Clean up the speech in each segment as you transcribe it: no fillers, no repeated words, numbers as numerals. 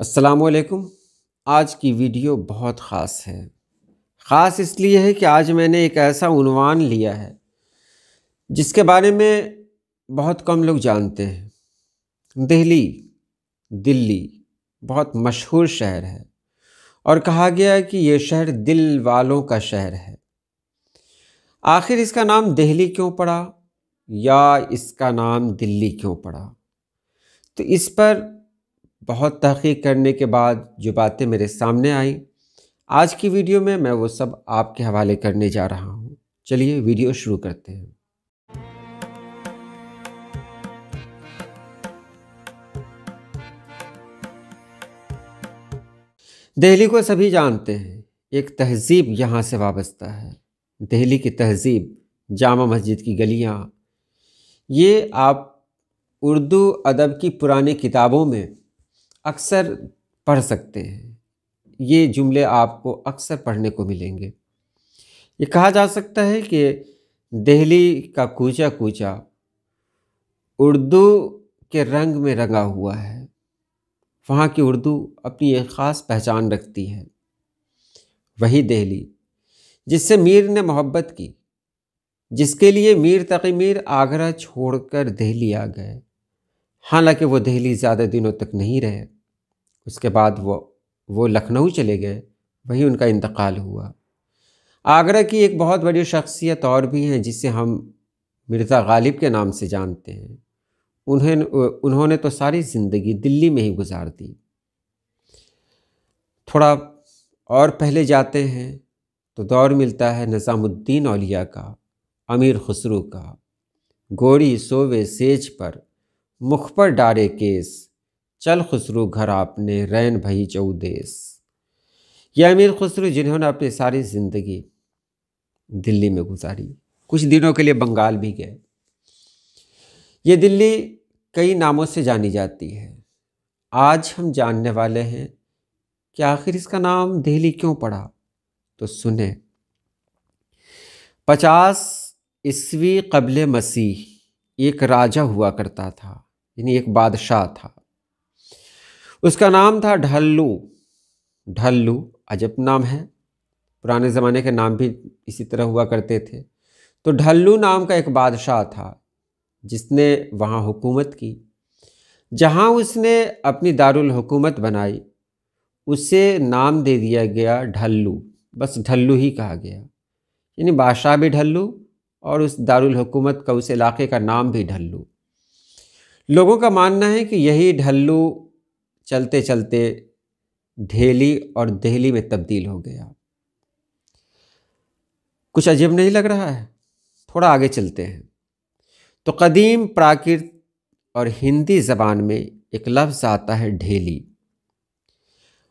السلام علیکم۔ آج کی ویڈیو بہت خاص ہے۔ خاص اس لیے ہے کہ آج میں نے ایک ایسا عنوان لیا ہے جس کے بارے میں بہت کم لوگ جانتے ہیں۔ دلی بہت مشہور شہر ہے اور کہا گیا ہے کہ یہ شہر دل والوں کا شہر ہے۔ آخر اس کا نام دہلی کیوں پڑا یا اس کا نام دلی کیوں پڑا؟ تو اس پر بہت تحقیق کرنے کے بعد جو باتیں میرے سامنے آئیں، آج کی ویڈیو میں وہ سب آپ کے حوالے کرنے جا رہا ہوں۔ چلیے ویڈیو شروع کرتے ہیں۔ دہلی کو سبھی جانتے ہیں، ایک تہذیب یہاں سے وابستہ ہے۔ دہلی کی تہذیب، جامع مسجد کی گلیاں، یہ آپ اردو ادب کی پرانی کتابوں میں اکثر پڑھ سکتے ہیں۔ یہ جملے آپ کو اکثر پڑھنے کو ملیں گے۔ یہ کہا جا سکتا ہے کہ دہلی کا کوچہ کوچہ اردو کے رنگ میں رنگا ہوا ہے۔ وہاں کی اردو اپنی ایک خاص پہچان رکھتی ہے۔ وہی دہلی جس سے میر نے محبت کی، جس کے لیے میر تقی میر آگرہ چھوڑ کر دہلی آ گئے۔ حالانکہ وہ دہلی زیادہ دنوں تک نہیں رہے، اس کے بعد وہ لکھنؤ چلے گئے، وہیں ان کا انتقال ہوا۔ آگرہ کی ایک بہت بڑی شخصیت اور بھی ہیں جسے ہم مرزا غالب کے نام سے جانتے ہیں۔ انہوں نے تو ساری زندگی دلی میں ہی گزار دی۔ تھوڑا اور پہلے جاتے ہیں تو دور ملتا ہے نظام الدین اولیاء کا، امیر خسرو کا۔ گوری سووے سیج پر مکھ پر ڈارے کیس، چل خسرو گھر آپ نے رین بھئی چودیس۔ یہ امیر خسرو جنہوں نے اپنی ساری زندگی دلی میں گزاری، کچھ دنوں کے لیے بنگال بھی گئے۔ یہ دلی کئی ناموں سے جانی جاتی ہے۔ آج ہم جاننے والے ہیں کہ آخر اس کا نام دہلی کیوں پڑا۔ تو سنیں، 50 عیسوی قبل مسیح ایک راجہ ہوا کرتا تھا، یعنی ایک بادشاہ تھا۔ اس کا نام تھا ڈھلو، عجب نام ہے، پرانے زمانے کے نام بھی اسی طرح ہوا کرتے تھے۔ تو ڈھلو نام کا ایک بادشاہ تھا جس نے وہاں حکومت کی۔ جہاں اس نے اپنی دارالحکومت بنائی اسے نام دے دیا گیا ڈھلو، بس ڈھلو ہی کہا گیا، یعنی بادشاہ بھی ڈھلو اور اس دارالحکومت کا، اس علاقے کا نام بھی ڈھلو۔ لوگوں کا ماننا ہے کہ یہی ڈھلو چلتے چلتے ڈھیلی اور دہلی میں تبدیل ہو گیا۔ کچھ عجیب نہیں لگ رہا ہے؟ تھوڑا آگے چلتے ہیں تو قدیم پراکرت اور ہندی زبان میں ایک لفظ آتا ہے ڈھیلی،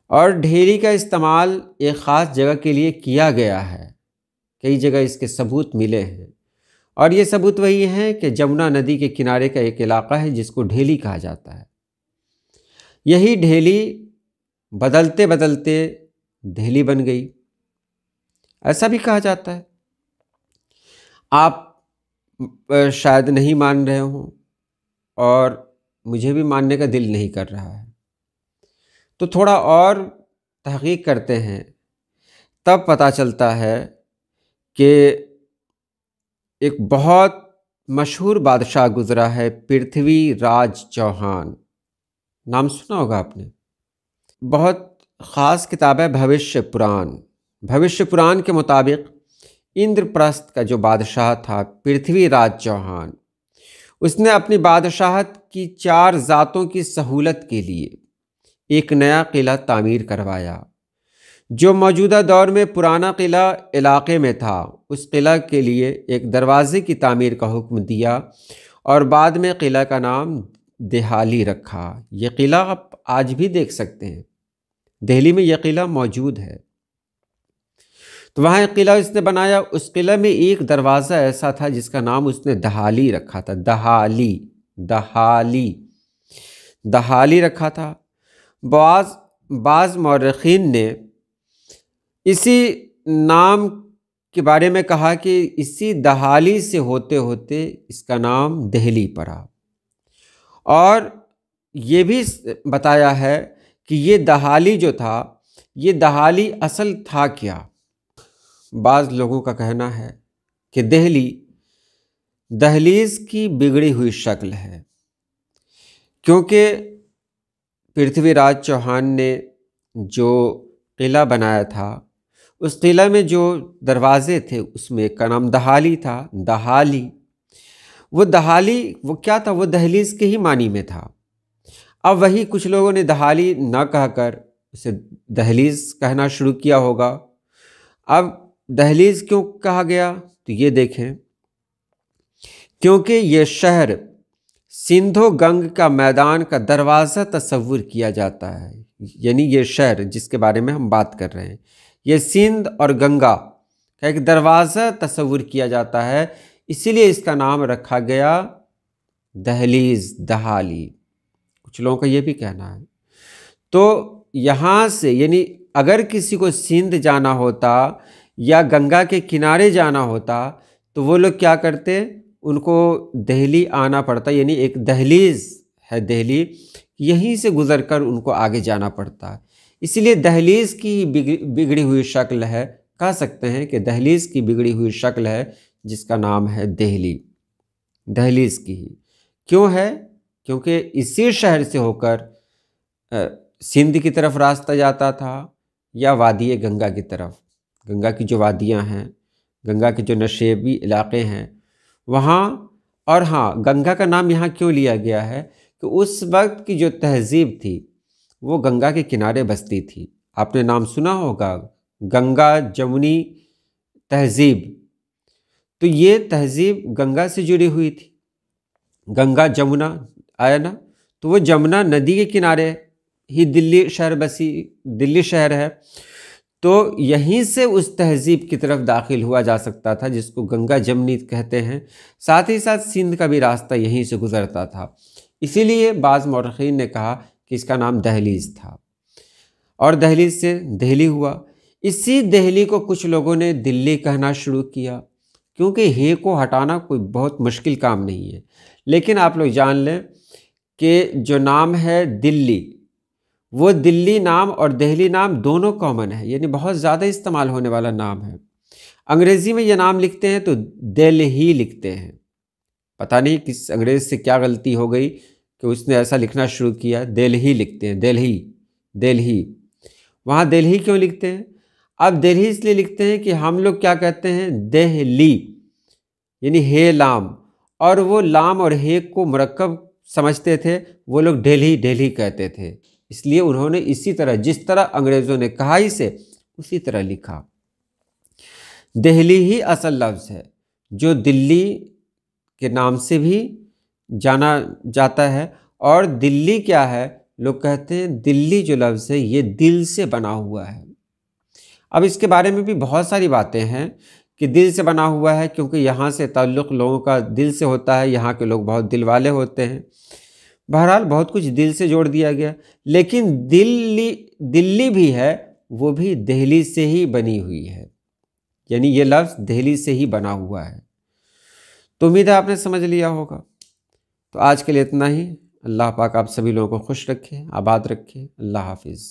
اور ڈھیلی کا استعمال ایک خاص جگہ کے لیے کیا گیا ہے۔ کئی جگہ اس کے ثبوت ملے ہیں، اور یہ ثبوت وہی ہے کہ جمنا ندی کے کنارے کا ایک علاقہ ہے جس کو ڈھیلی کہا جاتا ہے۔ یہی ڈھیلی بدلتے بدلتے دہلی بن گئی، ایسا بھی کہا جاتا ہے۔ آپ شاید نہیں مان رہے ہوں اور مجھے بھی ماننے کا دل نہیں کر رہا ہے، تو تھوڑا اور تحقیق کرتے ہیں، تب پتہ چلتا ہے کہ ایک بہت مشہور بادشاہ گزرا ہے، پرتھوی راج چوہان، نام سنا ہوگا آپ نے۔ بہت خاص کتاب ہے بھوشیہ پران۔ بھوشیہ پران کے مطابق اندر پرست کا جو بادشاہ تھا پرتھوی راج چوہان، اس نے اپنی بادشاہت کی 4 ذاتوں کی سہولت کے لیے ایک نیا قلعہ تعمیر کروایا، جو موجودہ دور میں پرانا قلعہ علاقے میں تھا۔ اس قلعہ کے لیے ایک دروازے کی تعمیر کا حکم دیا اور بعد میں قلعہ کا نام دہالی رکھا۔ یہ قلعہ آپ آج بھی دیکھ سکتے ہیں، دہلی میں یہ قلعہ موجود ہے۔ تو وہاں ایک قلعہ اس نے بنایا، اس قلعہ میں ایک دروازہ ایسا تھا جس کا نام اس نے دہالی رکھا تھا، دہالی رکھا تھا۔ بعض مورخین نے اسی نام کے بارے میں کہا کہ اسی دہالی سے ہوتے ہوتے اس کا نام دہلی پڑا، اور یہ بھی بتایا ہے کہ یہ دہالی جو تھا، یہ دہالی اصل تھا کیا۔ بعض لوگوں کا کہنا ہے کہ دہلی دہلیز کی بگڑی ہوئی شکل ہے، کیونکہ پرتھوی راج چوہان نے جو قلعہ بنایا تھا، اس قلعہ میں جو دروازے تھے اس میں ایک کا نام دہالی تھا، دہالی۔ وہ دہالی وہ کیا تھا؟ وہ دہلیز کے ہی معنی میں تھا۔ اب وہی کچھ لوگوں نے دہالی نہ کہہ کر اسے دہلیز کہنا شروع کیا ہوگا۔ اب دہلیز کیوں کہا گیا؟ تو یہ دیکھیں، کیونکہ یہ شہر سندھ و گنگ کا میدان کا دروازہ تصور کیا جاتا ہے، یعنی یہ شہر جس کے بارے میں ہم بات کر رہے ہیں، یہ سندھ اور گنگا کا ایک دروازہ تصور کیا جاتا ہے، اسی لیے اس کا نام رکھا گیا دہلیز، دہالی۔ کچھ لوگوں کا یہ بھی کہنا ہے۔ تو یہاں سے یعنی اگر کسی کو سندھ جانا ہوتا یا گنگا کے کنارے جانا ہوتا تو وہ لوگ کیا کرتے؟ ان کو دہلی آنا پڑتا، یعنی ایک دہلیز ہے دہلی، یہیں سے گزر کر ان کو آگے جانا پڑتا ہے۔ اسی لیے دہلیز کی بگڑی ہوئی شکل ہے، کہہ سکتے ہیں کہ دہلیز کی بگڑی ہوئی شکل ہے جس کا نام ہے دہلی، دہلیز کی ہی۔ کیوں ہے؟ کیونکہ اسی شہر سے ہو کر سندھ کی طرف راستہ جاتا تھا یا وادی گنگا کی طرف، گنگا کی جو وادیاں ہیں، گنگا کے جو نشیبی علاقے ہیں وہاں۔ اور ہاں، گنگا کا نام یہاں کیوں لیا گیا ہے کہ اس وقت کی جو تہذیب تھی وہ گنگا کے کنارے بستی تھی۔ آپ نے نام سنا ہوگا گنگا جمنی تہذیب، تو یہ تہذیب گنگا سے جڑی ہوئی تھی۔ گنگا جمنا آیا نا، تو وہ جمنا ندی کے کنارے ہی دلی شہر ہے، تو یہیں سے اس تہذیب کی طرف داخل ہوا جا سکتا تھا جس کو گنگا جمنی کہتے ہیں۔ ساتھ ہی ساتھ سندھ کا بھی راستہ یہیں سے گزرتا تھا، اسی لیے بعض مورخین نے کہا کہ اس کا نام دہلیز تھا، اور دہلیز سے دہلی ہوا۔ اسی دہلی کو کچھ لوگوں نے دلی کہنا شروع کیا، کیونکہ ہی کو ہٹانا کوئی بہت مشکل کام نہیں ہے۔ لیکن آپ لوگ جان لیں کہ جو نام ہے دلی، وہ دلی نام اور دہلی نام دونوں کامن ہے، یعنی بہت زیادہ استعمال ہونے والا نام ہے۔ انگریزی میں یہ نام لکھتے ہیں تو دلہی لکھتے ہیں، پتہ نہیں کس انگریز سے کیا غلطی ہو گئی کہ اس نے ایسا لکھنا شروع کیا، دلہی لکھتے ہیں، دلہی دلہی۔ وہاں دلہی کیوں لکھتے ہیں؟ اب دلہی اس لیے لکھتے ہیں کہ ہم لوگ کیا کہتے ہیں؟ دہلی، یعنی ہے لام، اور وہ لام اور ہے کو مرکب سمجھتے تھے، وہ لوگ ڈیلہی ڈیلہی کہتے تھے، اس لیے انہوں نے اسی طرح جس طرح انگریزوں نے کہا اسے اسی طرح لکھا۔ دہلی ہی اصل لفظ ہے جو دلی کے نام سے بھی جانا جاتا ہے، اور دلی کیا ہے؟ لوگ کہتے ہیں دلی جو لفظ ہے یہ دل سے بنا ہوا ہے۔ اب اس کے بارے میں بھی بہت ساری باتیں ہیں کہ دل سے بنا ہوا ہے، کیونکہ یہاں سے تعلق لوگوں کا دل سے ہوتا ہے، یہاں کے لوگ بہت دل والے ہوتے ہیں۔ بہرحال بہت کچھ دل سے جوڑ دیا گیا، لیکن دلی بھی ہے، وہ بھی دہلی سے ہی بنی ہوئی ہے، یعنی یہ لفظ دہلی سے ہی بنا ہوا ہے۔ تو امید ہے آپ نے سمجھ لیا ہوگا۔ تو آج کے لیے اتنا ہی۔ اللہ پاک آپ سبھی لوگوں کو خوش رکھے، آباد رکھے۔ اللہ حافظ۔